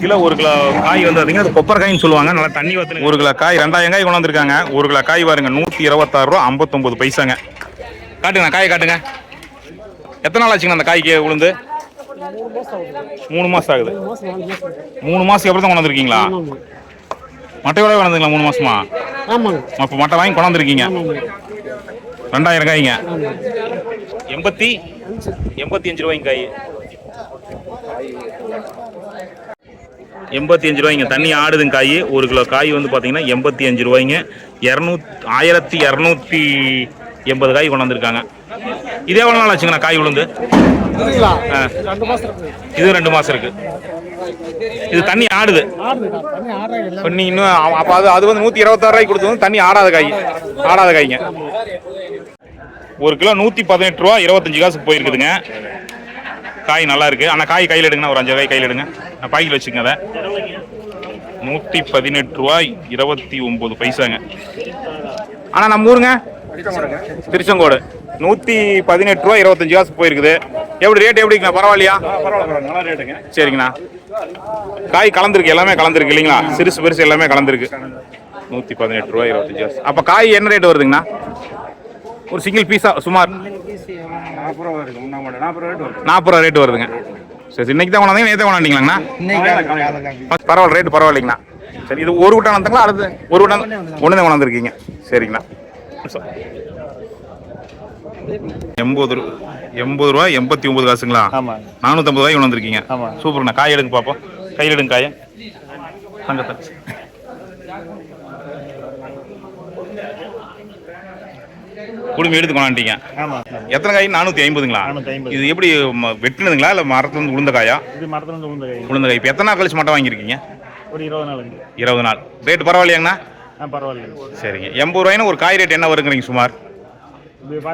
Kilo ஒரு kilo காய் வந்து பார்த்தீங்கன்னா அது கொப்பரை காயின்னு சொல்லுவாங்க. நல்லா தண்ணி ஊற்றி ஒரு கிலோ காய் 2000 காய் கொண்டு வந்திருக்காங்க. ஒரு கிலோ காய் பாருங்க 126 ரூபா 59 பைசாங்க. காட்டுங்க காய் காட்டுங்க. எத்தனை நாள் ஆச்சுங்க அந்த காய்க்கு உளுந்து? 3 மாசம் ஆகுது. 3 மாசத்துக்கு அப்புறம் தான் கொண்டு வந்திருக்கீங்களா? மட்டையோட கொண்டு வந்தீங்களா 3 மாசமா? அப்போ மட்டை வாங்கி கொண்டு வந்திருக்கீங்க. 2000 காய்ங்க. 85 ரூபாய்ங்க காய். 85 ரூபாய்ங்க. தண்ணி ஆடுதுங்க காய். ஒரு கிலோ காய் வந்து பார்த்தீங்கன்னா 85 ரூபாய்ங்க. 1280 காய் கொண்டு வந்திருக்காங்க. இதே எவ்வளோ நாள் ஆச்சுங்கண்ணா காய் உளுந்து? இது 2 மாசம் இருக்கு. இது தண்ணி ஆடுது. இப்போ நீ இன்னும் அப்போ அது வந்து 126 ரூபாய்க்கு கொடுத்தது தண்ணி ஆடாத காய்ங்க. ஒரு கிலோ 118 ரூபா 25 காசுக்கு போயிருக்குதுங்க. காய் நல்லா இருக்கு. ஆனால் காய் கையில் எடுங்கண்ணா. ஒரு 5 காய் கையில் எடுங்க. நான் பாய்க்கில் வச்சுக்கங்க. அதை 118 ரூபாய் 29 பைசாங்க. ஆனால் நம்ம ஊருங்க திருச்செங்கோடு 118 ரூபா 25 காசு போயிருக்குது. எப்படி ரேட் எப்படிங்கண்ணா? பரவாயில்லையா? நல்லா ரேட்டுங்க. சரிங்கண்ணா. காய் கலந்துருக்கு, எல்லாமே கலந்துருக்கு இல்லைங்களா? சிறுசு பெருசு எல்லாமே கலந்துருக்கு. 118 ரூபாய் 25 காசு. அப்போ காய் என்ன ரேட் வருதுங்கண்ணா? ஒரு சிங்கிள் பீஸா சுமார் 40 ரூபா ரேட் வருதுங்க. சரி, இன்னைக்கு தான் கொண்டாந்தீங்க, நேற்று கொண்டாந்தீங்களாங்கண்ணா? பரவாயில்ல, ரேட்டு பரவாயில்லைங்கண்ணா. சரி, இது ஒரு குட்டான் வந்துங்களா? அடுத்து ஒரு குட்டான் ஒன்று தான் கொண்டாந்துருக்கீங்க. சரிங்கண்ணா. 80 ரூபா 89 காசுங்களா? 450 ரூபாய்க்கு கொண்டு வந்திருக்கீங்க. சூப்பர்ண்ணா. காய் எடுங்க பார்ப்போம். கையில் எடுங்க காயை. தங்கத்தை குடும்பம் எடுத்து கொண்டாண்டிங்க. எத்தனை காய்? 450ங்களா? இது எப்படி வெட்டினதுங்களா இல்லை மரத்துலேருந்து உளுந்த காயா? உளுந்த காய். இப்போ எத்தனை நாள் கழிச்சு மட்டும் வாங்கியிருக்கீங்க? ஒரு 20 நாள். ரேட்டு பரவாயில்லையாங்கண்ணா? பரவாயில்ல. சரிங்க. 80 ரூபாய்னா ஒரு காய் ரேட் என்ன வருங்கிறீங்க சுமார்?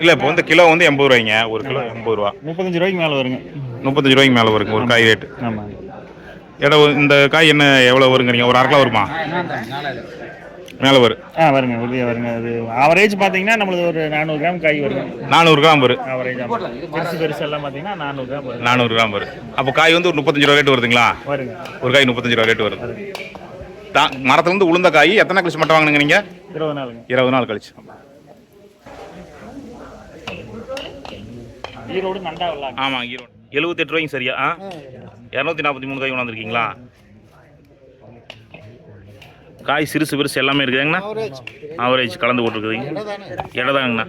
இல்லை, இப்போ வந்து கிலோ வந்து 80 ரூபாய்ங்க. ஒரு கிலோ 80 ரூபா. 35 ரூபாய்க்கு மேலே வருங்க. 35 ரூபாய்க்கு மேலே வருங்க ஒரு காய் ரேட்டு. இந்த காய் என்ன எவ்வளோ வருங்கிறீங்க? ஒரு 1/2 கிலோ வருமா? மேலே வரும். வருங்க. உறுதியாக வருங்க. அது ஆவரேஜ் பார்த்தீங்கன்னா நம்மளுக்கு ஒரு 400 கிராம் காய் வருங்க. 400 கிராம் வரும் ஆவரேஜ். பெருசு எல்லாம் பார்த்தீங்கன்னா 400 கிராம் வரும். 400 கிராம் வரும். அப்போ காய் வந்து ஒரு 35 ரூபா ரேட் வருதுங்களா? வருங்க. ஒரு காய் 35 ரூபா ரேட் வருது. மரத்துல வந்து உளுந்த காய் எத்தனை கழிச்சு மட்டும் வாங்கினுங்க நீங்க? 20 நாளுங்க. 20 நாள் கழிச்சு. ஈரோடு நண்டா. ஆமாம், ஈரோடு. 78 ரூபாய்க்கு சரியா? 243 காய் கொண்டாந்துருக்கீங்களா? காய் சிறுசு பெருசு எல்லாமே இருக்குதுங்கண்ணா. ஆவரேஜ் கலந்து போட்டுருக்குதுங்க. இடதாங்கண்ணா.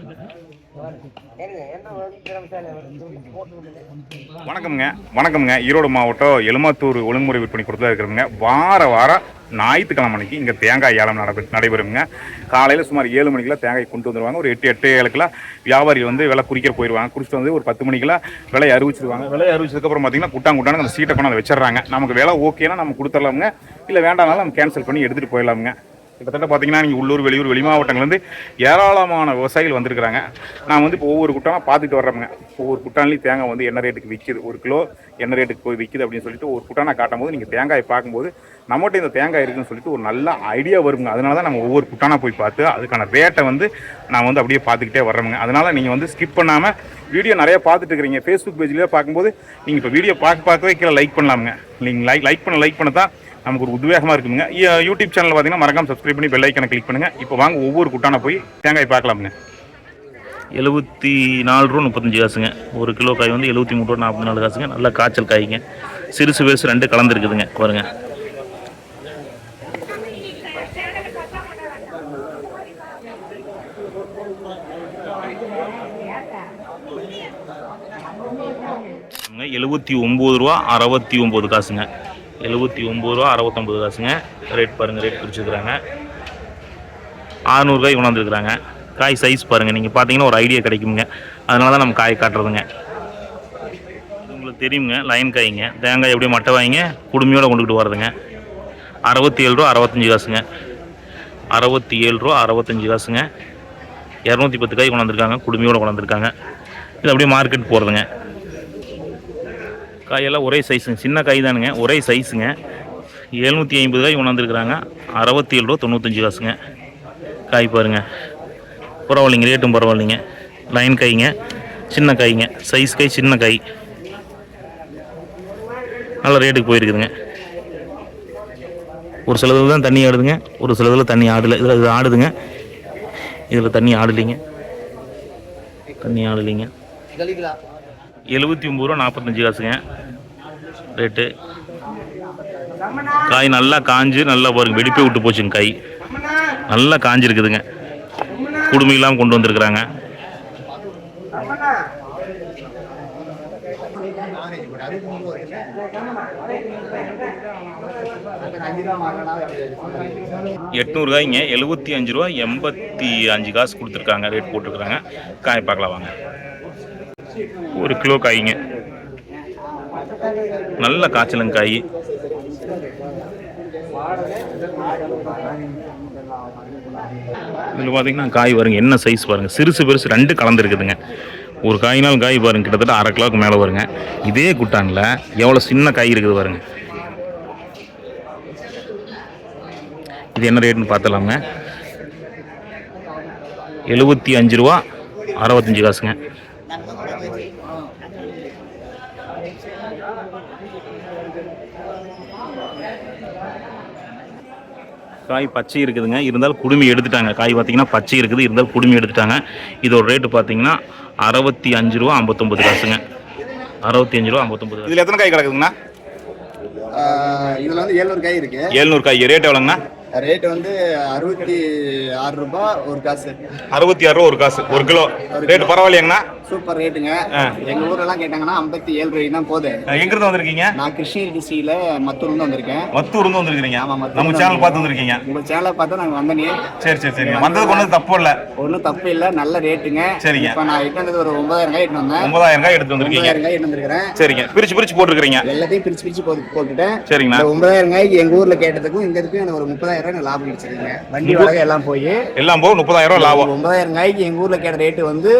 வணக்கம்ங்க. ஈரோடு மாவட்டம் எலுமாத்தூர் ஒழுங்குமுறை விற்பனை கொடுத்தா இருக்கிறவங்க வாரம் ஞாயிற்றுக்கிழமை மணிக்கு இங்கே தேங்காய் ஏலம் நடைபெறுங்க. காலையில் சுமார் 7 மணிக்கெல்லாம் தேங்காய் கொண்டு வந்துடுவாங்க. ஒரு 8-8:30 வியாபாரிகள் வந்து விலை குறிக்க போயிடுவாங்க. குறிச்சிட்டு வந்து ஒரு 10 மணிக்கெல்லாம் விலை அறிவிச்சிருவாங்க. விலை அறிவிச்சதுக்கப்புறம் பார்த்தீங்கன்னா குட்டான அந்த சீட்டை கொண்டு வச்சிடறாங்க. நமக்கு விலை ஓகேனா நம்ம கொடுத்துடலாமுங்க. இல்லை வேண்டாம்னாலும் நம்ம கேன்சல் பண்ணி எடுத்துகிட்டு போயிடலாமுங்க. கிட்டத்தட்ட பார்த்தீங்கன்னா நீங்கள் உள்ளூர் வெளியூர் வெளி மாவட்டங்கள்லேருந்து ஏராளமான விவசாயிகள் வந்திருக்கிறாங்க. நான் வந்து இப்போ ஒவ்வொரு குட்டானாக பார்த்துட்டு வர்றோமுங்க. ஒவ்வொரு குட்டான்லேயும் தேங்காய் வந்து என்ன ரேட்டுக்கு விற்கிது, ஒரு கிலோ என்ன ரேட்டுக்கு போய் விற்கிது அப்படின்னு சொல்லிட்டு ஒரு குட்டானாக காட்டும் போது நீங்கள் தேங்காய் பார்க்கும்போது நம்மகிட்ட இந்த தேங்காய் இருக்குதுன்னு சொல்லிட்டு ஒரு நல்ல ஐடியா வருங்க. அதனால தான் நம்ம ஒவ்வொரு குட்டானாக போய் பார்த்து அதுக்கான ரேட்டை வந்து நான் வந்து அப்படியே பார்த்துக்கிட்டே வர்றோமுங்க. அதனால் நீங்கள் வந்து ஸ்கிப் பண்ணாமல் வீடியோ நிறைய பார்த்துட்டு இருக்கிறீங்க. ஃபேஸ்புக் பேஜ்லேயே பார்க்கும்போது நீங்கள் இப்போ வீடியோ பார்க்கவே கீழே லைக் பண்ணலாமுங்க. நீங்கள் லைக் பண்ண தான் நமக்கு ஒரு உத்வேகமாக இருக்குங்க. யூடியூப் சேனல் பார்த்தீங்கன்னா மறக்காம சப்ஸ்கிரைப் பண்ணி பெல் ஐக்கனை கிளிக் பண்ணுங்கள். இப்போ வாங்க ஒவ்வொரு குட்டான போய் தேங்காய் பார்க்கலாமுங்க. 74 ரூபா 35 காசுங்க. ஒரு கிலோ காய் வந்து 73 ரூபா 44 காசுங்க. நல்ல காய்ச்சல் காய்ங்க. சிறுசு பெருசு 2 கலந்துருக்குதுங்க. பாருங்க. ₹79 ரூபா 69 காசுங்க. 79 ரூபா 69 காசுங்க. ரேட் பாருங்கள். ரேட் குறிச்சிருக்கிறாங்க. 600 காய் கொண்டாந்துருக்குறாங்க. காய் சைஸ் பாருங்கள். நீங்கள் பார்த்தீங்கன்னா ஒரு ஐடியா கிடைக்குங்க. அதனால தான் நம்ம காய் காட்டுறதுங்க. உங்களுக்கு தெரியுங்க. லைன் காய்ங்க. தேங்காய் எப்படியும் மட்டை வாங்கிங்க குடுமையோடு கொண்டுக்கிட்டு வரதுங்க. 67 ரூபா 65 காசுங்க. 67 ரூபா 65 காசுங்க. 210 காய் கொண்டாந்துருக்காங்க. குடுமையோடு கொண்டாந்துருக்காங்க. இது அப்படியே மார்க்கெட் போகிறதுங்க. காயெல்லாம் ஒரே சைஸுங்க. சின்ன காய் தானுங்க, ஒரே சைஸுங்க. 750 காய் கொண்டாந்துருக்குறாங்க. 67 ரூபா 95 காசுங்க. காய் பாருங்கள். பரவாயில்லைங்க. ரேட்டும் பரவாயில்லைங்க. லைன் காய்ங்க. சின்ன காய்ங்க. சைஸ் காய் சின்ன காய் நல்ல ரேட்டுக்கு போயிருக்குதுங்க. ஒரு சிலதில் தான் தண்ணி ஆடுதுங்க, ஒரு சிலதில் தண்ணி ஆடலை. இதில் இது ஆடுதுங்க, இதில் தண்ணி ஆடலைங்க. தண்ணி ஆடலைங்க. 79 ரூபா 45 காசுங்க ரேட்டு. காய் நல்லா காஞ்சு நல்லா பாருங்க, வெடிப்பே விட்டு போச்சுங்க. காய் நல்லா காஞ்சிருக்குதுங்க. குடுமி இல்லாமல் கொண்டு வந்திருக்கிறாங்க. $800 75 ரூபா 85 காசு கொடுத்துருக்காங்க, ரேட் போட்டிருக்கிறாங்க. காய் பார்க்கலாம் வாங்க. 1 கிலோ காய்ங்க, நல்ல காய்ச்சலுங்க காய். இதில் பார்த்தீங்கன்னா காய் பாருங்க, என்ன சைஸ் பாருங்க, சிறுசு பெருசு 2 கலந்துருக்குதுங்க. ஒரு காய்னால் காய் பாருங்க, கிட்டத்தட்ட அரை கிலோவுக்கு மேலே வருங்க. இதே குட்டானில் எவ்வளோ சின்ன காய் இருக்குது பாருங்க. இது என்ன ரேட்னு பார்த்துலாங்க. 75 ரூபா 65 காசுங்க. காய் பச்சை இருக்குதுங்க, இருந்தாலும் குடுமி எடுத்துட்டாங்க. காய் பார்த்தீங்கன்னா பச்சை இருக்குது, இருந்தாலும் குடுமி எடுத்துட்டாங்க. இதோட ரேட்டு பார்த்தீங்கன்னா 65 ரூபா 59 காசுங்க. 65 ரூபா 59. இதில் எத்தனை காய் கிடக்குதுங்கண்ணா? இதில் வந்து 700 காய் இருக்கு. 700 காய். ரேட் எவ்வளோங்கண்ணா? ரேட் வந்து 66 ரூபாய் ஒரு காசு. 66 ரூபா ஒரு காசு, 1 கிலோ. ரேட்டு பரவாயில்லையாங்கண்ணா? சூப்பர் ரேட்டுங்க. எங்க ஊர்ல எல்லாம் கேட்டாங்கன்னா 57 ரூபாய்க்கு தான் போகுது. எங்க இருந்து வந்திருக்கீங்க? நான் கிருஷ்ணகிரி டிஸ்ட்ரிக்ட்ல மத்தூர்ல இருந்து வந்திருக்கேன். மத்தூர்ல இருந்து வந்திருக்கீங்க? ஆமா, நம்ம சேனல் பார்த்து வந்திருக்கீங்க. உங்க சேனலை பார்த்து நாங்க வந்தனே. சரி சரி சரி. வந்தது ஒன்றும் தப்பு இல்லை. ஒன்றும் தப்பு இல்லை, நல்ல ரேட்டுங்க. சரிங்க. இப்போ நான் எடுத்து ஒரு 9000 காய் எடுத்து வந்தேன். 9000 காய் எடுத்து வந்திருக்கீங்க? 9000 காய் எடுத்து வந்திருக்கிறேன். சரிங்க. பிரிச்சு பிரிச்சு போட்டுருக்கீங்க? எல்லாத்தையும் பிரிச்சு பிரிச்சு போட்டுட்டேன். சரிங்கண்ணா. 9000 காய்க்கு எங்க ஊர்ல கேட்டதுக்கும் இங்க இருக்கு எனக்கு ஒரு 30000 ரூபாய் லாபம் கிடைச்சிருக்கீங்க. வண்டி வாடகை எல்லாம் போய் எல்லாம் போக 30000 ரூபாய் லாபம். 9000 காய்க்கு எங்க ஊர்ல கேட்ட ரேட்டு வந்து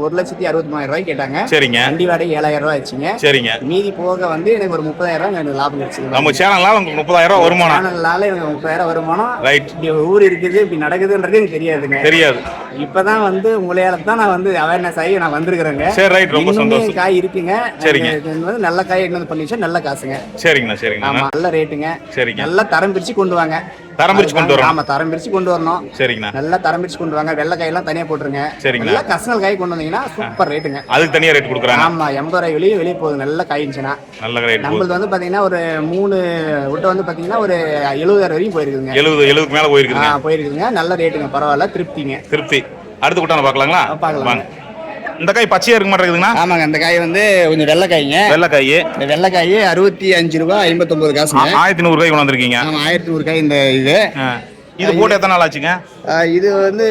1,63,000 ரூபாய் கேட்டாங்க. சரிங்க. வண்டி வாடகை 7000 ரூபாய் ஆச்சுங்க. சரிங்க. மீதி போக வந்து எனக்கு ஒரு 30000 ரூபாய் எனக்கு லாபம் கிடைச்சிருக்கு. நம்ம சேனல்னால உங்களுக்கு 30000 ரூபாய் வருமானம். சேனல்னால எனக்கு 30000 வருமானம். ரைட். இப்படி ஊர் இருக்குது, இப்படி நடக்குதுன்றது எனக்கு தெரியாதுங்க. தெரியாது. இப்பதான் வந்து உங்களையால தான் நான் வந்து அவேர்னஸ் ஆகி நான் வந்திருக்கிறேங்க. சரி ரைட், ரொம்ப சந்தோஷம். காய் இருக்குங்க. சரிங்க. இது வந்து நல்ல காய் எடுத்து பண்ணிச்சா நல்ல காசுங்க. சரிங்கண்ணா சரிங்க. ஆமா, நல்ல ரேட்டுங்க. சரிங்க. நல்ல தரம் பிரிச்சு கொண்டு வாங்க. தரம் பிரிச்சு கொண்டு வரணும். ஆமா, தரம் பிரிச்சு கொண்டு வரணும். சரிங்கண்ணா. நல்லா தரம் பிரிச்சு கொண்டு வாங்க. வெள்ளை காய் எல்லாம் தனியா போட்டுருங்க. சரிங்கண்ணா. நல்ல கசனல் காய் கொண்டு வந்தீங்கன்னா சூப்பர் ரேட்டுங்க. அதுக்கு தனியா ரேட் கொடுக்குறாங்க. ஆமா, 80 ரூபாய் வெளியே போகுது. நல்ல காய் இருந்துச்சுன்னா நல்ல ரேட். நம்மளுக்கு வந்து பாத்தீங்கன்னா ஒரு 3 விட்ட வந்து பாத்தீங்கன்னா ஒரு 70,000 வரையும் போயிருக்குங்க. 70 மேல போயிருக்குங்க. போயிருக்குங்க. நல்ல ரேட்டுங்க, பரவாயில்ல, திருப்திங்க. திருப்தி. அடுத்த கூட்டம் பார்க்கலாங்களா? பார்க்கலாம். இந்த காய் பச்சையா இருக்க மாட்டேங்குதுங்களா? ஆமாங்க, இந்த காய் வந்து கொஞ்சம் வெள்ளைக்காய்ங்க. வெள்ளைக்காய். இந்த வெள்ளைக்காய் 65 ரூபாய் 59 காசுங்க. 1100 காய் கொண்டு வந்திருக்கீங்க. ஆமா, 1100 காய். இந்த இது போட்டு எத்தனை நாள் ஆச்சுங்க? இது வந்து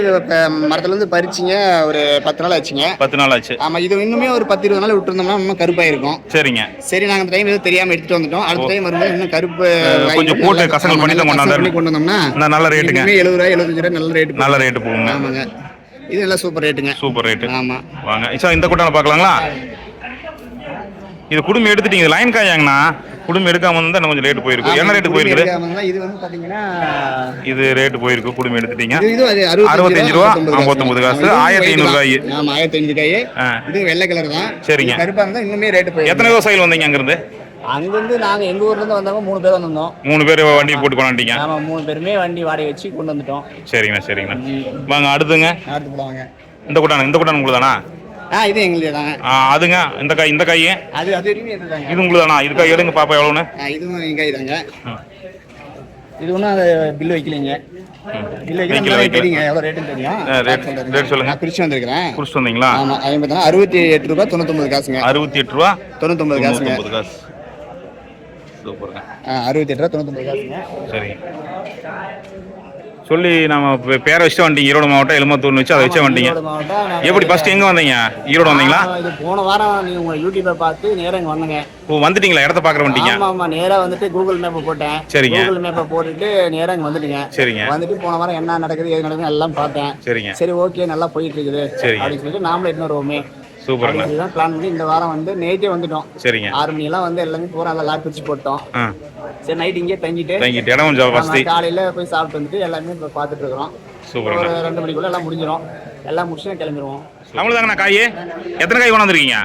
மரத்துல இருந்து பறிச்சிங்க ஒரு 10 நாள் ஆச்சுங்க. 10 நாள் ஆச்சு. ஆமா, இது இன்னுமே ஒரு 10-20 நாள் விட்டுருந்தோம்னா இன்னும் கருப்பாயிருக்கும். சரிங்க. சரி, நாங்க அந்த டைம் எதுவும் தெரியாம எடுத்துட்டு வந்துட்டோம். அடுத்த டைம் வரும்போது இன்னும் கருப்பு கொஞ்சம் போட்டு கசங்கல் பண்ணி கொண்டு வந்தோம்னா நல்ல ரேட்டுங்க. 70 ரூபாய் 75 ரூபாய் நல்ல ரேட்டு. நல்ல ரேட்டு போகுங்க. ஆமாங்க, இது எல்லாம் சூப்பர் ரேட்டுங்க. Super rate. ஆமா வாங்க சார், இந்த கூட்டம் பார்க்கலாங்களா? இது குடும்பம் எடுத்துட்டீங்க. லைன் காயாங்கண்ணா, குடும்பம் எடுக்காம இருந்தா கொஞ்சம் ரேட்டு போயிருக்கும். என்ன ரேட்டு போயிருக்குது? இது வந்து பாத்தீங்கன்னா இது ரேட்டு போயிருக்கு. குடும்பம் எடுத்துட்டீங்க. இது 65 ரூபா 59 காசு. 1500 காய். ஆமா, 1500 காய். இது வெள்ளை கலர் தான். சரிங்க. கருப்பா இருந்தா இன்னுமே ரேட்டு போயிருக்கு. எத்தனை விவசாயிகள் வந்தீங்க அங்க இருந்து? அங்க இருந்து நாங்க எங்க ஊர்ல இருந்து வந்தவங்க 3 பேர் வந்திருந்தோம். 3 பேர் வண்டி போட்டு கொண்டாண்டீங்க? ஆமா, 3 பேருமே வண்டி வாடகை வச்சு கொண்டு வந்துட்டோம். சரிங்கண்ணா சரிங்கண்ணா. வாங்க அடுத்துங்க. அடுத்து போவாங்க. இந்த கூட்டம் உங்களுக்கு தானா? இது எங்களுது தாங்க. அதுங்க இந்த காய் அது வரைக்கும் எடுத்தாங்க. இது உங்களுக்கு தானா? இது காய் எடுங்க பாப்பா எவ்வளோன்னு. இதுவும் எங்க காய் தாங்க. இது ஒன்றும் அது பில்லு வைக்கலைங்க. பில்லு வைக்கல தெரியுங்க, எவ்வளோ ரேட்டுன்னு தெரியும். ரேட் சொல்லுங்க. நான் குறிச்சு வந்திருக்கிறேன். குறிச்சு வந்தீங்களா? ஆமா, 68 ரூபாய் 99 காசுங்க. 68 ரூபா 99 காசுங்க. சூப்பருங்க. 68 ரூபா 99 காசுங்க. சரி, சொல்லி நம்ம பேரை வச்சு வந்துட்டீங்க. ஈரோடு மாவட்டம் எலுமத்தூர்னு வச்சு அதை வச்சு வந்துட்டீங்க. எப்படி ஃபர்ஸ்ட் எங்க வந்தீங்க? ஈரோடு வந்தீங்களா? இது போன வாரம் நீங்க உங்க யூடியூபை பார்த்து நேரா இங்க வந்தங்க. ஓ, வந்துட்டீங்களா? இடத்த பார்க்குற வந்துட்டீங்க? ஆமா, நேரா வந்துட்டு கூகுள் மேப்பை போட்டேன். சரிங்க. கூகுள் மேப்பை போட்டுட்டு நேரா இங்க வந்துட்டீங்க. சரிங்க. வந்துட்டு போன வாரம் என்ன நடக்குது ஏது நடக்குது எல்லாம் பார்த்தேன். சரிங்க. சரி, ஓகே, நல்லா போயிட்டு இருக்குது அப்படின்னு சொல்லிட்டு நாமளே இன்னொரு ரோமே சூப்பருங்க. இதுதான் பிளான் பண்ணி இந்த வாரம் வந்து நேற்றே வந்துட்டோம். சரிங்க. 6 மணியெல்லாம் வந்து எல்லாமே பூரா எல்லாம் லாட் பிரிச்சு போட்டோம். சரி, நைட் இங்கே தங்கிட்டு இடம் கொஞ்சம் வசதி. காலையில போய் சாப்பிட்டு வந்துட்டு எல்லாமே இப்போ பார்த்துட்டு இருக்கிறோம். சூப்பருங்க. ஒரு 2 மணிக்குள்ள எல்லாம் முடிஞ்சிடும். எல்லாம் முடிச்சு கிளம்பிடுவோம். நம்மளுதாங்கண்ணா காய். எத்தனை காய் கொண்டாந்துருக்கீங்க?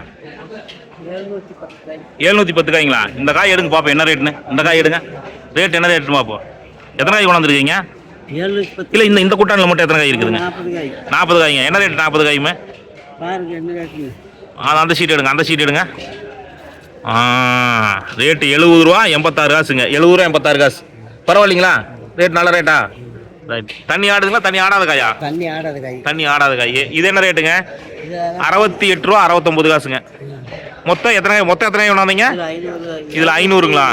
710 காய்ங்களா? இந்த காய் எடுங்க பாப்பா, என்ன ரேட்டுன்னு. இந்த காய் எடுங்க. ரேட் என்ன ரேட்டுமா அப்போ எத்தனை காய் கொண்டாந்துருக்கீங்க 7 இல்லை இந்த குட்டானில் மட்டும் எத்தனை காய் இருக்குதுங்க 40 காய் 40 காய்ங்க என்ன ரேட் 40 காயுமே பாருங்க என்ன ரேட்டுங்க அந்த ஷீட் எடுங்க அந்த ஷீட் எடுங்க ரேட்டு 70 ரூபா 86 காசுங்க 70 ரூபா 86 காசு பரவாயில்லைங்களா ரேட் நல்ல ரேட்டா ரைட் தண்ணி ஆடுதுங்களா தண்ணி ஆடாத காயா தண்ணி ஆடாத காய் தண்ணி ஆடாத காய் இது என்ன ரேட்டுங்க 68 ரூபா 69 காசுங்க மொத்தம் எத்தனை கொண்டாந்தீங்க இதில் 500ங்களா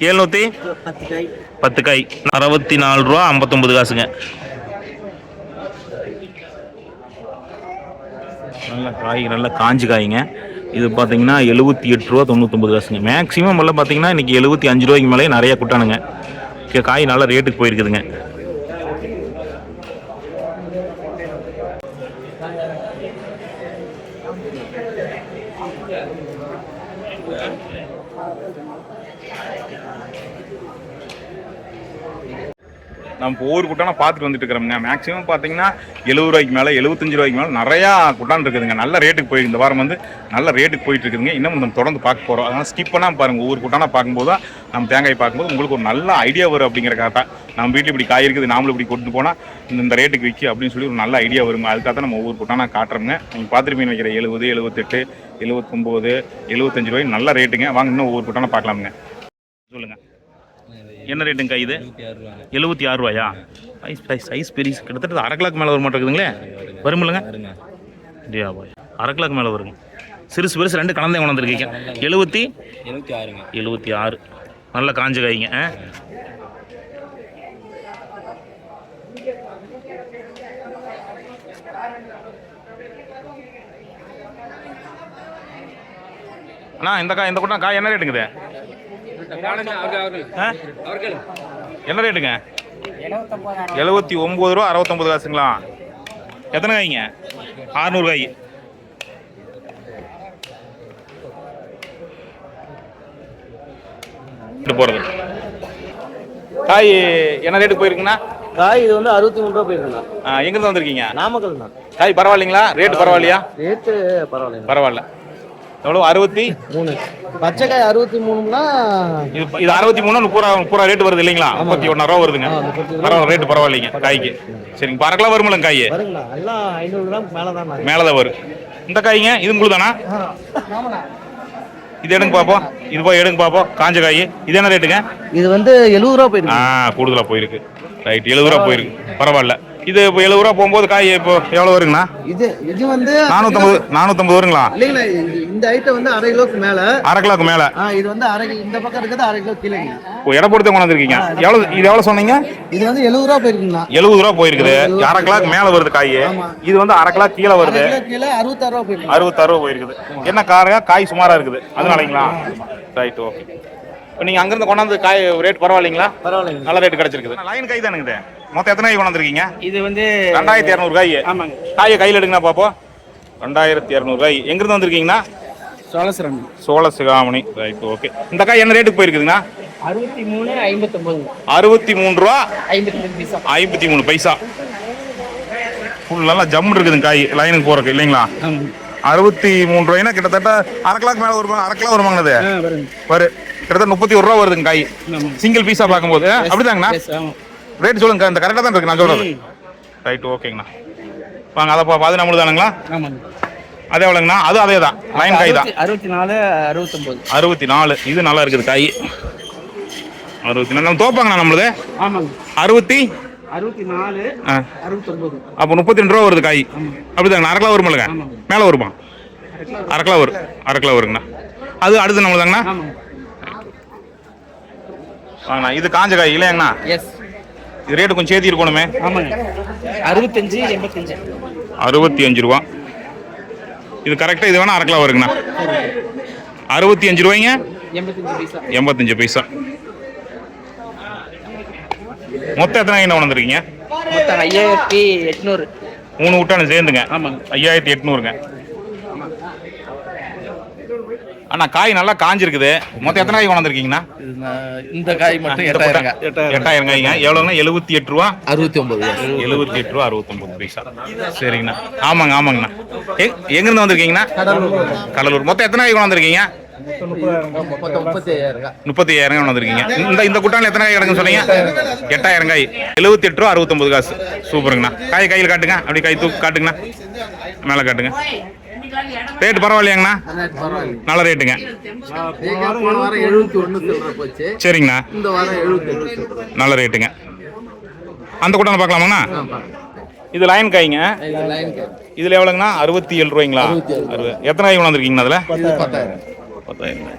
710 காய் 64 ரூபா 59 காசுங்க நல்ல காய் நல்ல காஞ்சி காய்ங்க இது பார்த்தீங்கன்னா 78 ரூபா 99 காசுங்க மேக்ஸிமம் எல்லாம் பார்த்தீங்கன்னா இன்றைக்கி 75 ரூபாய்க்கு மேலே நிறையா குட்டானுங்க காய் நல்ல ரேட்டுக்கு போயிருக்குதுங்க நம்ம ஒவ்வொரு குட்டானா பார்த்துட்டு வந்துட்டு இருக்கிறோம்ங்க. மேக்ஸிமம் பார்த்தீங்கன்னா 70 ரூபாய்க்கு மேலே 75 ரூபாய்க்கு மேலே நிறையா குட்டான் இருக்குதுங்க. நல்ல ரேட்டுக்கு போய் இந்த வாரம் வந்து நல்ல ரேட்டுக்கு போயிட்டு இருக்குதுங்க. இன்னும் நம்ம தொடர்ந்து பார்க்க போகிறோம். அதனால் ஸ்கிப் பண்ணாமல் பாருங்கள். ஒவ்வொரு குட்டானா பார்க்கும்போது தான் நம்ம தேங்காய் பார்க்கும்போது உங்களுக்கு ஒரு நல்ல ஐடியா வரும். அப்படிங்கிறக்காக தான் நம்ம வீட்டில் இப்படி காய் இருக்குது, நாமளும் இப்படி கொண்டு போனால் இந்த ரேட்டுக்கு விற்கி அப்படின்னு சொல்லி ஒரு நல்ல ஐடியா வருங்க. அதுக்காக தான் நம்ம ஒவ்வொரு குட்டானா காட்டுறோங்க. நீங்கள் பார்த்துருப்பீங்க வைக்கிற 70, 78, 79, 75 ரூபாய் நல்ல ரேட்டுங்க. வாங்க இன்னும் ஒவ்வொரு குட்டானா பார்க்கலாமுங்க. சொல்லுங்கள் என்ன ரேட்டுங்க இது? 76 ரூபாயா? சைஸ் பெரிய கிட்டத்தட்ட அரை கிலோக்கு மேலே வர மாட்டேங்குதுங்களே. வருமில்லைங்க? அப்படியா பாய், அரை கிலோக்கு மேலே வருங்க. சிறுசு பெருசு ரெண்டு கலந்தே கொண்டாந்துருக்கீங்க. 76 நல்ல காஞ்ச காய்ங்க. அண்ணா இந்த கூட்டம் காய் என்ன ரேட்டுங்குது? என்ன ரேட்டுங்க? 79 ரூபா 69 காசுங்களா? எத்தனை காய்ங்க? 600 காய். போறது காய் என்ன ரேட்டுக்கு போயிருக்குண்ணா? காய் இது வந்து 63 ரூபா போயிருக்குண்ணா. எங்கிருந்து வந்திருக்கீங்க? நாமக்கல் தான். காய் பரவாயில்லைங்களா? ரேட்டு பரவாயில்லையா? ரேட்டு பரவாயில்ல. பரவாயில்ல. எவ்வளோ? 63. பச்சைக்காய் 63னா இது 63 பூரா ரேட்டு வருது இல்லைங்களா? 31 ரூபா வருதுங்க. பரவாயில்ல, ரேட்டு பரவாயில்லைங்க காய்க்கு. சரிங்க, பறக்கலாம் வருமில்ல காய்? வருங்களா? எல்லாம் 500 கிராம் மேலே தான் வரும். இந்த காய்ங்க இது உங்களுக்கு தானா? இது எடுங்க பார்ப்போம். இது போய் எடுங்க பார்ப்போம். காஞ்ச காய் இது என்ன ரேட்டுங்க? இது வந்து 70 ரூபா போயிருக்கு. கூடுதலாக போயிருக்கு. ரைட், 70 ரூபா போயிருக்கு. பரவாயில்ல. இது இப்போ 70 ரூபா போகும்போது காய் இப்போ எவ்வளோ வருங்கண்ணா? இது வந்து 450 வருங்களா? இல்லைங்களா, இந்த ஐட்டம் வந்து அரை கிலோக்கு மேலே. அரை கிலோக்கு மேலே. இது வந்து இந்த பக்கம் இருக்கிறது அரை கிலோ கீழேங்க. இப்போ எடை பொறுத்து கொண்டாந்துருக்கீங்க. இது எவ்வளோ சொன்னீங்க? இது வந்து 70 ரூபா போயிருக்குங்களா? 70 ரூபா போயிருக்குது. அரை கிலோக்கு மேலே வருது காய். இது வந்து அரை கிலோ கீழே வருது. கீழே 66 ரூபா போயிருக்கு. 66 ரூபா போயிருக்குது. என்ன காய் சுமாராக இருக்குது அதனாலங்களா? Right, okay. இப்போ நீங்கள் அங்கேருந்து கொண்டாந்து காய் ரேட் பரவாயில்லைங்களா? பரவாயில்லைங்க, நல்ல ரேட் கிடைச்சிருக்குது. லைன் காய் தானுங்க. மொத்தம் எத்தனை காய் கொண்டாந்துருக்கீங்க? இது வந்து 2200 காய். ஆமாங்க. காயை கையில் எடுங்கண்ணா பார்ப்போம். 2200 காய். எங்கிருந்து வந்திருக்கீங்கண்ணா? சோழசிகாமணி. Right, okay. இந்த காய் என்ன ரேட்டுக்கு போயிருக்குதுங்கண்ணா? 63 ரூபா 53 பைசா. ஃபுல் நல்லா ஜம்மு இருக்குதுங்க காய் லைனுக்கு போகிறக்கு இல்லைங்களா? 63 ரூபாய்னா கிட்டத்தட்ட அரை கிலோக்கு மேலே வருமா? அரை கிலோ வருமாங்கண்ணது வரும். கிட்டத்தட்ட 31 ரூபா வருதுங்க காய் சிங்கிள் பீஸா பார்க்கும்போது. அப்படிதாங்கண்ணா? ரேட் சொல்லுங்க. இந்த கரெக்டாக தான் இருக்கு நான் சொல்றது. ரைட், ஓகேங்கண்ணா. வாங்க அதை அது நம்மளுக்கு தானுங்களா? அதே எவ்வளோங்கண்ணா? அதே தான் லைன் காய் தான். 64 இது நல்லா இருக்குது காய். 64 நம்ம தோப்பாங்கண்ணா நம்மளுது. 64 அப்போ 32 ரூபா வருது காய். அப்படிதாங்கண்ணா? அரை கிலோ வருமில்லைங்க? மேலே வருமா? அரை கிலோ வருங்கண்ணா. அது அடுத்து நம்மளுக்கு தாங்கண்ணா. வாங்கண்ணா, இது காஞ்ச காய் இல்லையாங்கண்ணா? இது ரேட்டு கொஞ்சம் சேர்த்தி இருக்கணுமே. 65 ரூபா. இது கரெக்டாக இது வேணா அரை கிலோ வருங்கண்ணா. 65 ரூபாய்ங்க 85 பைசா. மொத்தம் எத்தனை என்ன வந்துருக்கீங்க? 5800. 3 விட்டானு சேர்ந்துங்க. 5800ங்க. அண்ணா காய் நல்லா காஞ்சிருக்குது. மொத்தம் எத்தனை காய் கொண்டாந்துருக்கீங்கண்ணா? இந்த காய் மட்டும் 8000 காய்ங்க. எவ்வளோங்கண்ணா? 78 ரூபா 69. 78 ரூபா 69 பைசா. சரிங்கண்ணா. ஆமாங்கண்ணா. எங்கேருந்து வந்திருக்கீங்கண்ணா? கடலூர். மொத்தம் எத்தனை காய் கொண்டாந்துருக்கீங்க? 35,000 வந்திருக்கீங்க. இந்த குட்டானில் எத்தனை காய் கிடக்குன்னு சொன்னீங்க? 8,000 காய். 78 ரூபா 69 காசு. சூப்பருங்கண்ணா. காய் கையில் காட்டுங்க, அப்படி கை தூக்கு காட்டுங்கண்ணா, மேலே காட்டுங்க. ரேட்டு பரவாயில்லையாங்கண்ணா? நல்ல ரேட்டுங்க. சரிங்கண்ணா, நல்ல ரேட்டுங்க. அந்த குட்டான பார்க்கலாமாண்ணா? இது லைன் காய்ங்க. இதில் எவ்வளோங்கண்ணா? 67 ரூபாய்ங்களா? எத்தனை காய் கொண்டாந்துருக்கீங்கண்ணா அதில்? 10,000.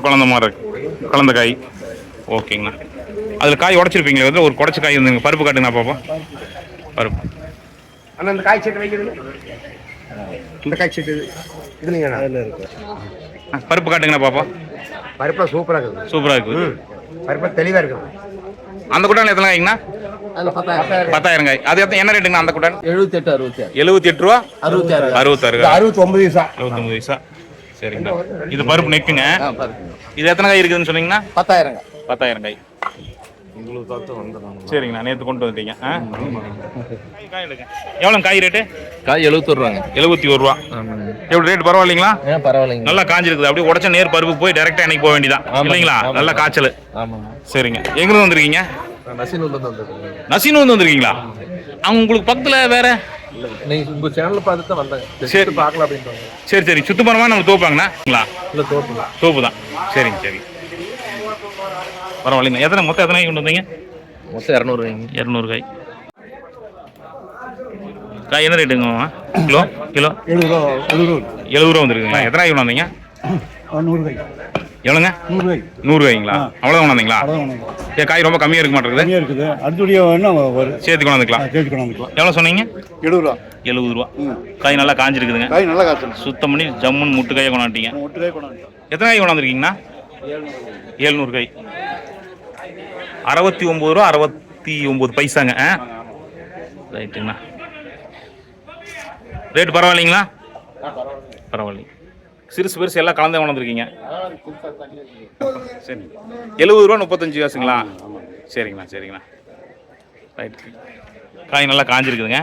குழந்த மாதிரி இருக்கு, கலந்த காய். ஓகேங்கண்ணா. அதில் காய் உடச்சிருப்பீங்களே, வந்து ஒரு குடச்சி காய் இருந்துங்க. பருப்பு காட்டுங்கண்ணா பார்ப்போம். பருப்பு அண்ணா இந்த காய் சீட்டு வைக்கிறது, இந்த காய் சீட்டு இதுலைங்க அதில் இருக்கு. பருப்பு காட்டுங்கண்ணா பார்ப்போம். பருப்பு சூப்பராக இருக்குது. சூப்பராக இருக்குது. பருப்பு தெளிவாக இருக்குது. அந்த குட்டான் எத்தனை காய்ங்கண்ணா? 10,000 காய். அது என்ன ரேட்டுங்கண்ணா அந்த குட்டான்? 78 ரூபா 66. 69 பைசா. 69 பைசா. சரிங்கண்ணா. இது பருப்பு நெக்குங்க. இது எத்தனை காய் இருக்குதுன்னு சொன்னீங்கன்னா? 10,000 காய். சரிங்கண்ணா, நேற்று கொண்டு வந்துட்டீங்க. எவ்வளோ காய் ரேட்டு? காய் 71 ரூபாங்க. 71 ரூபா. எப்படி ரேட் பரவாயில்லைங்களா? பரவாயில்லைங்க. நல்லா காஞ்சிருக்குது. அப்படியே உடச்ச நேர் பருப்பு போய் டைரக்டா எனக்கு போக வேண்டியதான் இல்லைங்களா? நல்லா காய்ச்சல். ஆமாங்க. சரிங்க. எங்கிருந்து வந்திருக்கீங்க? நசீனூர்ல வந்திருக்கீங்களா? உங்களுக்கு பக்கத்துல வேற? நீங்க உங்க சேனல்ல பார்த்து தான் வந்தாங்க. சரி, பார்க்கலாம் அப்படின்றாங்க. சரி சரி. சுத்தமரமா நம்ம தோப்பாங்கண்ணா? இல்ல தோப்பு தான். சரிங்க சரி, பரவாயில்லைங்க. மொத்தம் எத்தனை காய் கொண்டு வந்தீங்க? மொத்தம் 200 ரூபாய்ங்க. 200 காய். காய் என்ன ரேட்டுங்க? கிலோ 70 ரூபா வந்துருக்குங்களா? எத்தனை காய் கொண்டு வந்தீங்க? 100 காய். எவ்வளோங்க? 100 ரூபாய்ங்களா? அவ்வளோதான் கொண்டு வந்தீங்களா? காய் ரொம்ப கம்மியாக இருக்க மாட்டேங்குது. இருக்குது. அடுத்தபடியா சேர்த்து கொண்டு வந்துக்கலாம். எவ்வளோ சொன்னீங்க? 70 ரூபா. 70 ரூபா. காய் நல்லா காஞ்சிருக்குதுங்க. காய் நல்லா காய்ச்சல். சுத்தம் பண்ணி ஜம்முன்னு முட்டு காயை கொண்டாட்டீங்க. எத்தனை காய் கொண்டாந்துருக்கீங்கண்ணா? 700 காய். 69 ரூபா 69 பைசாங்க. ரைட்டுங்கண்ணா. ரேட்டு பரவாயில்லைங்களா? பரவாயில்லைங்க. சிறுசு பெருசு எல்லாம் கலந்து கொண்டாந்துருக்கீங்க. சரி. 70 ரூபா 35 காசுங்களா? சரிங்கண்ணா சரிங்கண்ணா. ரைட். காய் நல்லா காஞ்சிருக்குதுங்க.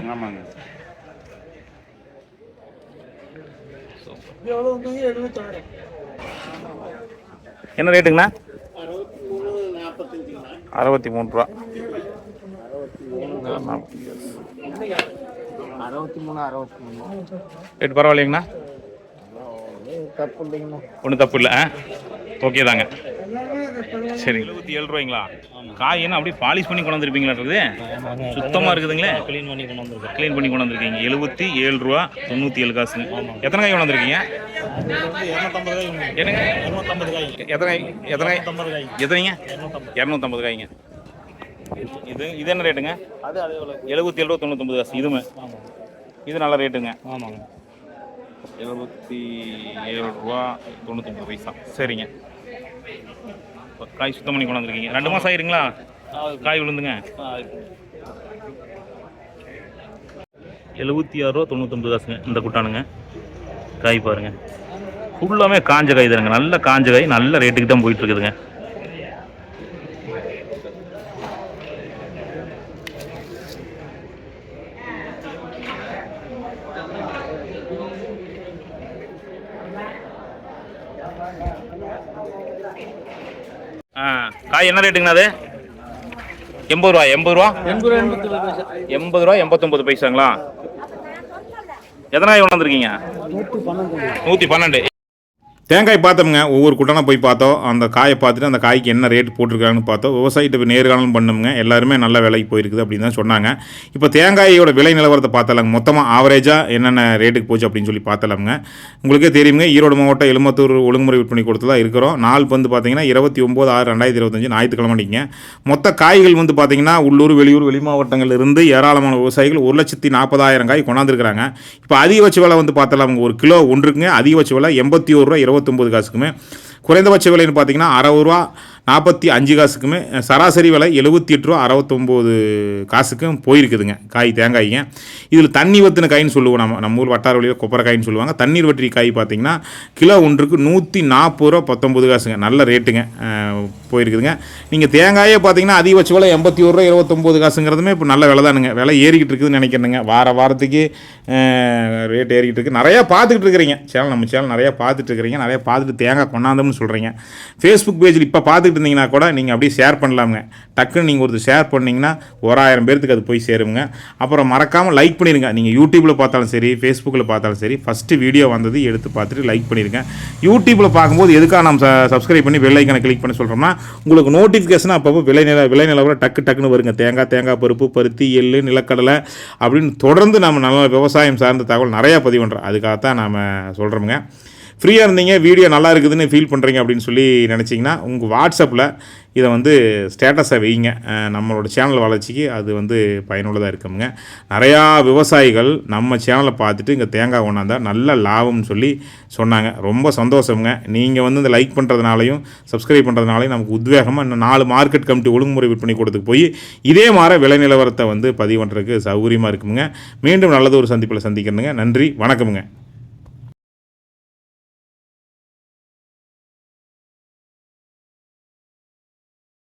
என்ன ரேட்டுங்கண்ணா? 63 ரூபா. 63. ரேட் பரவாயில்லைங்கண்ணா? ஒன்றும் தப்பு இல்லை. ஓகே தாங்க. சரி. 77 ரூபாய்ங்களா? காய் என்ன அப்படியே பாலிஷ் பண்ணி கொண்டு வந்துருப்பீங்களா? இருக்குது சுத்தமாக இருக்குதுங்களே. க்ளீன் பண்ணி கொண்டு வந்துருக்கீங்க. 77 ரூபா 97 காசுங்க. எத்தனை காய் கொண்டு வந்துருக்கீங்க? என்னங்க? எத்தனைங்க? 250 காய்ங்க. இது என்ன ரேட்டுங்க? 77 ரூபா 99 காசு. இது நல்ல ரேட்டுங்க. ஆமாங்க. 77 ரூபா 99 பைசா. சரிங்க. காய் சுத்தம் பண்ணி கொண்டு வந்துருக்கீங்க. 2 மாதம் ஆயிருங்களா காய் விழுந்துங்க? 76 ரூபா 99 காசுங்க. இந்த குட்டானுங்க காய் பாருங்க, ஃபுல்லாமே காஞ்ச காய் தானுங்க. நல்ல காஞ்ச காய், நல்ல ரேட்டுக்கு தான் போயிட்டு இருக்குதுங்க. காய் என்ன ரேட்டுங்கண்ணா அது? 80 ரூபா. 80 ரூபா 89 பைசாங்களா? எத்தனை காய் கொண்டாந்துருக்கீங்க? 112. தேங்காய் பார்த்தோம்ங்க. ஒவ்வொரு குட்டானா போய் பார்த்தோம். அந்த காயை பார்த்துட்டு அந்த காய்க்கு என்ன ரேட் போட்டிருக்காங்கன்னு பார்த்தோம். விவசாயிகிட்ட போய் நேர்காணலும் பண்ணோம்ங்க. எல்லாருமே நல்ல விலைக்கு போயிருக்குது அப்படின்னு தான் சொன்னாங்க. இப்போ தேங்காயோட விலை நிலவரத்தை பார்த்தலாங்க. மொத்தமாக ஆவரேஜாக என்னென்ன ரேட்டுக்கு போச்சு அப்படின்னு சொல்லி பார்த்தலாம்ங்க. உங்களுக்கே தெரியுங்க, ஈரோடு மாவட்டம் எலுமத்தூர் ஒழுங்குமுறை விற்பனை கொடுத்து தான் இருக்கிறோம். நாள் வந்து பார்த்தீங்கன்னா 29/6/2025 ஞாயிற்றுக்கிழமைங்க. மொத்த காய்கள் வந்து பார்த்தீங்கன்னா உள்ளூர், வெளியூர், வெளி மாவட்டங்கள் இருந்து ஏராளமான விவசாயிகள் 1,40,000 காய் கொண்டாந்துருக்கிறாங்க. இப்போ அதிகபட்ச விலை வந்து பார்த்தலாம்ங்க. ஒரு கிலோ ஒன்றுக்குங்க அதிகபட்ச விலை 81 ரூபா 29 காசுக்குமே. குறைந்தபட்ச விலைன்னு பார்த்தீங்கன்னா 60 ரூபா 45 காசுக்குமே சராசரி விலை 78 ரூபா 69 காசுக்கும் போயிருக்குதுங்க காய் தேங்காய்ங்க. இதில் தண்ணி வற்றின காயின்னு சொல்லுவோம், நம்ம ஊர் வட்டார வழியில் கொப்பரை காயின்னு சொல்லுவாங்க. தண்ணீர் வற்றி காய் பார்த்திங்கன்னா கிலோ ஒன்றுக்கு 140 ரூபா 19 காசுங்க, நல்ல ரேட்டுங்க போயிருக்குதுங்க. நீங்கள் தேங்காயே பார்த்தீங்கன்னா அதிகபட்ச விலை 81 ரூபா 29 காசுங்கிறதுமே இப்போ நல்ல விலை தானுங்க. விலை ஏறிக்கிட்டு இருக்குதுன்னு நினைக்கிறேங்க. வாரத்துக்கு ரேட் ஏறிக்கிட்டு இருக்குது. நிறையா பார்த்துக்கிட்டு இருக்கிறீங்க நம்ம சேனல் நிறையா பார்த்துட்டு இருக்கிறீங்க. நிறையா பார்த்துட்டு தேங்காய் கொண்டாந்தோம்னு சொல்கிறீங்க. ஃபேஸ்புக் பேஜில் இப்போ பார்த்துக்கிட்டு இருந்தீங்கன்னா கூட நீங்கள் அப்படியே ஷேர் பண்ணலாமுங்க. டக்குன்னு நீங்கள் ஒருத்தர் ஷேர் பண்ணிங்கன்னா 1000 பேர்த்துக்கு அது போய் சேருங்க. அப்புறம் மறக்காமல் லைக் பண்ணிடுங்க. நீங்கள் யூடியூப்பில் பார்த்தாலும் சரி, ஃபேஸ்புக்கில் பார்த்தாலும் சரி, ஃபஸ்ட்டு வீடியோ வந்தது எடுத்து பார்த்துட்டு லைக் பண்ணிடுங்க. யூடியூப்பில் பார்க்கும்போது எதுக்காக நம்ம சப்ஸ்கிரைப் பண்ணி பெல் ஐக்கனை கிளிக் பண்ணி சொல்கிறோம்னா உங்களுக்கு நோட்டிஃபிகேஷன் அப்பப்போ விலை நிலவரம் டக்குன்னு வருங்க. தேங்காய் பருப்பு, பருத்தி, எள்ளு, நிலக்கடலை அப்படின்னு தொடர்ந்து நம்ம நல்ல விவசாயம் சார்ந்த தகவல் நிறையா பதிவு பண்ணுறோம். அதுக்காகத்தான் நாம் சொல்கிறோமுங்க. ஃப்ரீயாக இருந்தீங்க, வீடியோ நல்லா இருக்குதுன்னு ஃபீல் பண்ணுறீங்க அப்படின்னு சொல்லி நினச்சிங்கன்னா உங்கள் வாட்ஸ்அப்பில் இதை வந்து ஸ்டேட்டஸை வைங்க. நம்மளோட சேனல் வளர்ச்சிக்கு அது வந்து பயனுள்ளதாக இருக்குங்க. நிறையா விவசாயிகள் நம்ம சேனலை பார்த்துட்டு இங்கே தேங்காய் கொண்டாந்தால் நல்ல லாபம்னு சொல்லி சொன்னாங்க. ரொம்ப சந்தோஷங்க. நீங்கள் வந்து இந்த லைக் பண்ணுறதுனாலையும் சப்ஸ்கிரைப் பண்ணுறதுனாலையும் நமக்கு உத்வேகமாக இன்னும் 4 மார்க்கெட் கமிட்டி ஒழுங்குமுறை விற்பனை கொடுத்துக்கு போய் இதே மாதிரி விலை நிலவரத்தை வந்து பதிவு பண்ணுறதுக்கு சௌகரியமாக இருக்குங்க. மீண்டும் நல்லது ஒரு சந்திப்பில் சந்திக்கிறேங்க. நன்றி, வணக்கமுங்க.